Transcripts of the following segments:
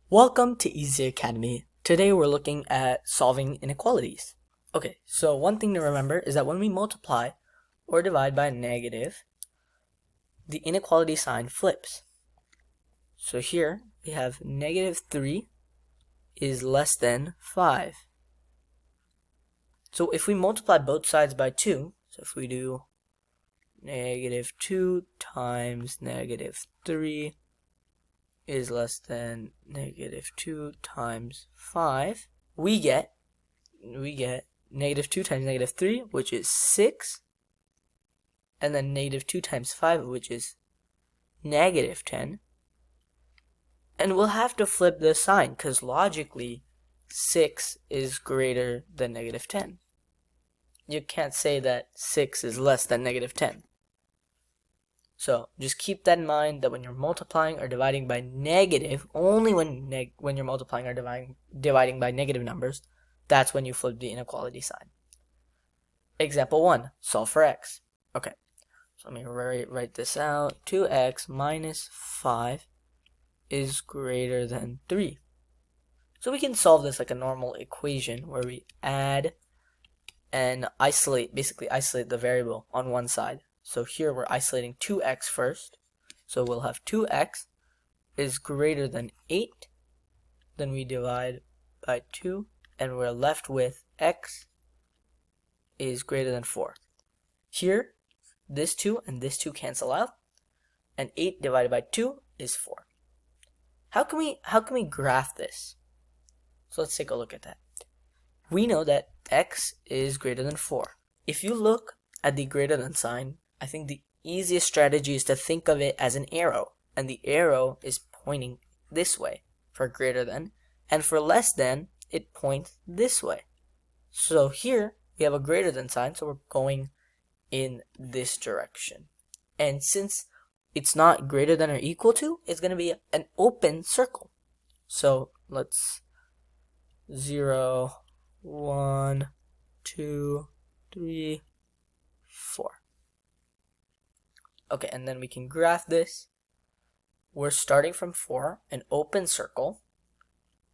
Welcome to Easy Academy. Today we're looking at solving inequalities. Okay, so one thing to remember is that when we multiply or divide by a negative, the inequality sign flips. So here we have negative 3 is less than 5. So if we multiply both sides by 2, so if we do negative 2 times negative 3 is less than negative 2 times 5, we get negative 2 times negative 3, which is 6, and then negative 2 times 5, which is negative 10. And we'll have to flip the sign because logically 6 is greater than negative 10. You can't say that 6 is less than negative 10. So just keep that in mind, that when you're multiplying or dividing by negative, only when you're multiplying or dividing by negative numbers, that's when you flip the inequality sign. Example 1, solve for x. Okay, so let me write this out. 2x minus 5 is greater than 3. So we can solve this like a normal equation where we add and basically isolate the variable on one side. So here we're isolating 2x first. So we'll have 2x is greater than 8. Then we divide by 2 and we're left with x is greater than 4. Here, this 2 and this 2 cancel out, and 8 divided by 2 is 4. How can we graph this? So let's take a look at that. We know that x is greater than 4. If you look at the greater than sign, I think the easiest strategy is to think of it as an arrow, and the arrow is pointing this way for greater than, and for less than, it points this way. So here we have a greater than sign, so we're going in this direction. And since it's not greater than or equal to, it's going to be an open circle. So let's 0, 1, 2, 3, 4. Okay, and then we can graph this. We're starting from 4, an open circle,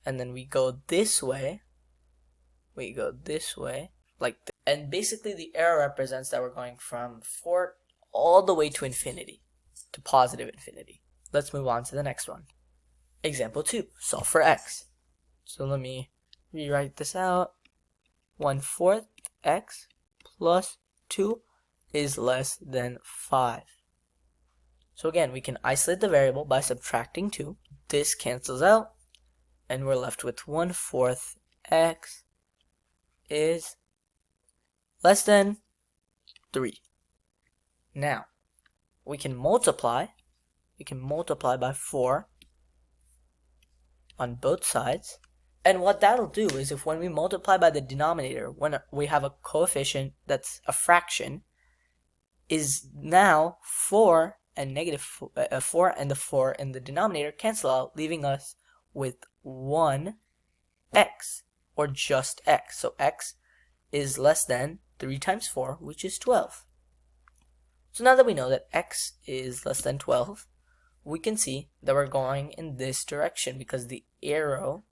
and then we go this way. Like this. And basically the arrow represents that we're going from 4 all the way to infinity, to positive infinity. Let's move on to the next one. Example 2, solve for x. So let me rewrite this out. 1/4 x plus 2 is less than 5. So again, we can isolate the variable by subtracting 2. This cancels out, and we're left with 1/4 x is less than 3. Now, we can multiply by 4 on both sides. And what that'll do is, if when we multiply by the denominator, when we have a coefficient that's a fraction, is now 4 and negative 4 and the 4 in the denominator cancel out, leaving us with 1x, or just x. So x is less than 3 times 4, which is 12. So now that we know that x is less than 12, we can see that we're going in this direction because the arrow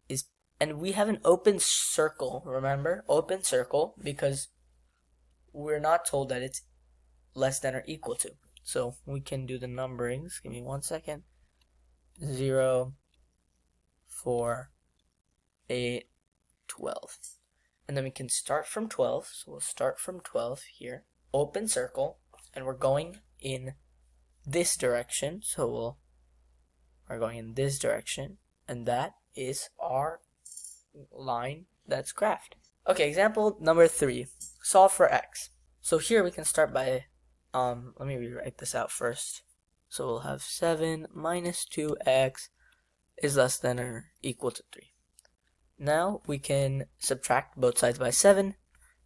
is, and we have an open circle, remember? Open circle, because we're not told that it's less than or equal to. So we can do the numberings. Give me 1 second. 0, 4, 8, 12. And then we can start from 12. So we'll start from 12 here. Open circle. And we're going in this direction. So we're going in this direction. And that is our line that's graphed. Okay, example number 3. Solve for x. So here we can start by let me rewrite this out first. So we'll have 7 minus 2x is less than or equal to 3. Now we can subtract both sides by 7,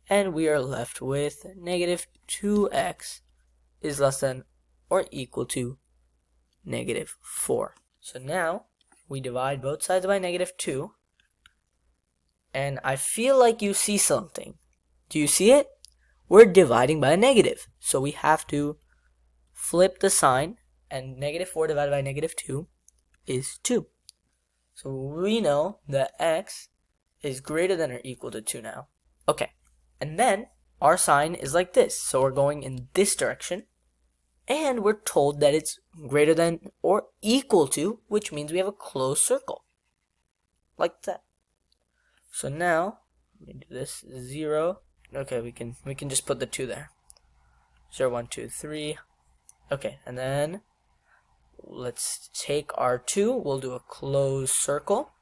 and we are left with negative 2x is less than or equal to negative 4. So now we divide both sides by negative 2, and I feel like you see something. Do you see it? We're dividing by a negative, so we have to flip the sign, and negative 4 divided by negative 2 is 2. So we know that x is greater than or equal to 2 now. Okay, and then our sign is like this. So we're going in this direction, and we're told that it's greater than or equal to, which means we have a closed circle. Like that. So now, let me do this, 0. Okay, we can just put the 2 there. 0, 1, 2, 3. Okay, and then let's take our 2, we'll do a closed circle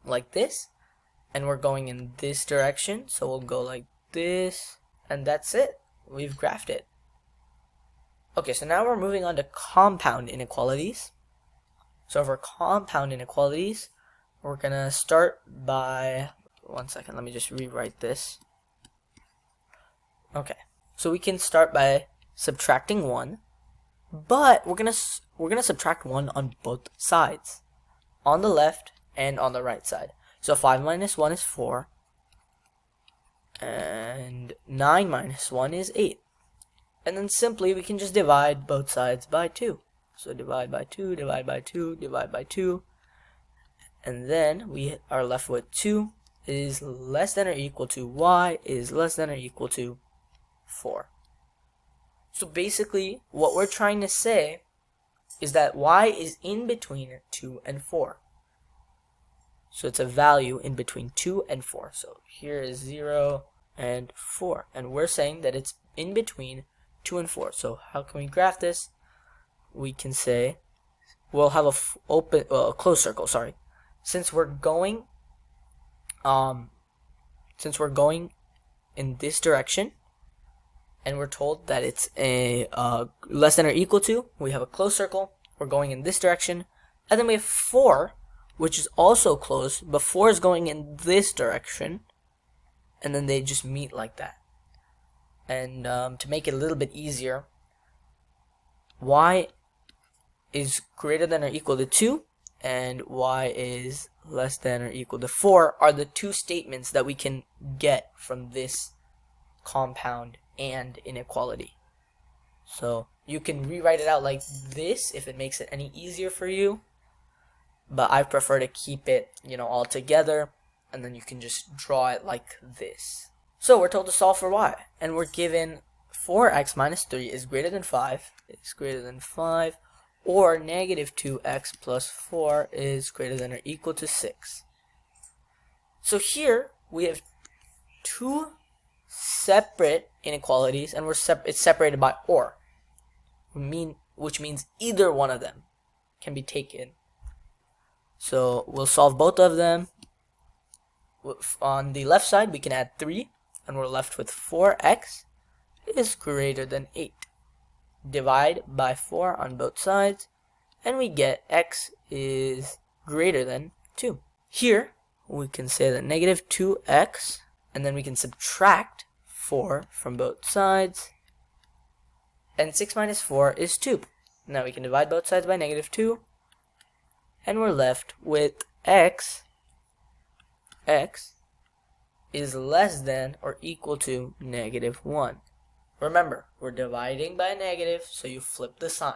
like this, and we're going in this direction, so we'll go like this, and that's it. We've graphed it. Okay, so now we're moving on to compound inequalities. So for compound inequalities, we're gonna start by, one second, let me just rewrite this. Okay, so we can start by subtracting 1, but we're gonna subtract 1 on both sides, on the left and on the right side. So 5 minus 1 is 4, and 9 minus 1 is 8. And then simply we can just divide both sides by 2. So divide by 2, divide by 2, divide by 2, and then we are left with 2 is less than or equal to y is less than or equal to 4. So basically what we're trying to say is that y is in between 2 and 4. So it's a value in between 2 and 4. So here is 0 and 4. And we're saying that it's in between 2 and 4. So how can we graph this? We can say we'll have a closed circle, sorry. Since we're going in this direction, and we're told that it's a less than or equal to, we have a closed circle, we're going in this direction, and then we have 4, which is also closed, but 4 is going in this direction, and then they just meet like that. And to make it a little bit easier, y is greater than or equal to 2, and y is less than or equal to 4 are the two statements that we can get from this compound and inequality. So you can rewrite it out like this if it makes it any easier for you, but I prefer to keep it, all together, and then you can just draw it like this. So we're told to solve for y, and we're given 4x minus 3 is greater than 5, or negative 2x plus 4 is greater than or equal to 6. So here we have two separate inequalities, and it's separated by or, which means either one of them can be taken. So we'll solve both of them. On the left side we can add 3, and we're left with 4x is greater than 8. Divide by 4 on both sides, and we get x is greater than 2. Here we can say that negative 2x, and then we can subtract 4 from both sides, and 6 minus 4 is 2. Now we can divide both sides by negative 2, and we're left with x is less than or equal to negative 1. Remember, we're dividing by a negative, so you flip the sign.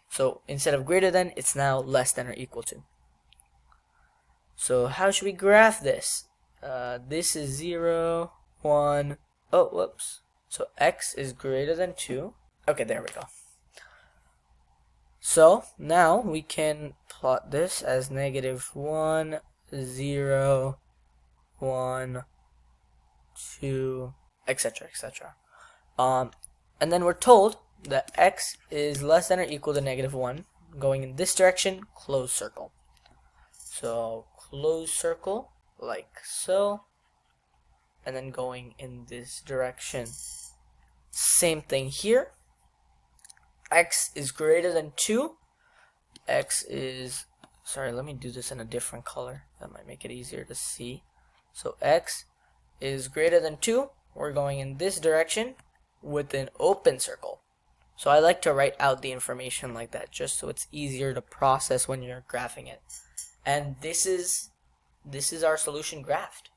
So instead of greater than, it's now less than or equal to. So how should we graph this? This is 0, 1, oh, whoops. So x is greater than 2. Okay, there we go. So now we can plot this as negative 1, 0, 1, 2, etc., etc. And then we're told that x is less than or equal to negative 1. Going in this direction, closed circle. So closed circle, like so. And then going in this direction. Same thing here. X is greater than 2. X is, sorry, let me do this in a different color. That might make it easier to see. So x is greater than 2. We're going in this direction with an open circle. So I like to write out the information like that, just so it's easier to process when you're graphing it. And this is our solution graphed.